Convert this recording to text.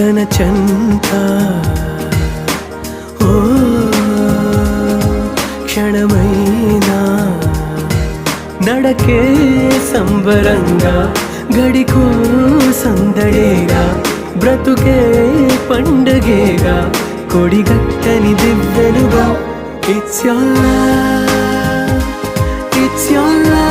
తన చెంత ఓ క్షణమైనా నడకే సంబరంగా గడికో సందడేగా బ్రతుకే పండగేగా కొడిగట్టని దివ్వెనుగా It's your love, it's your love.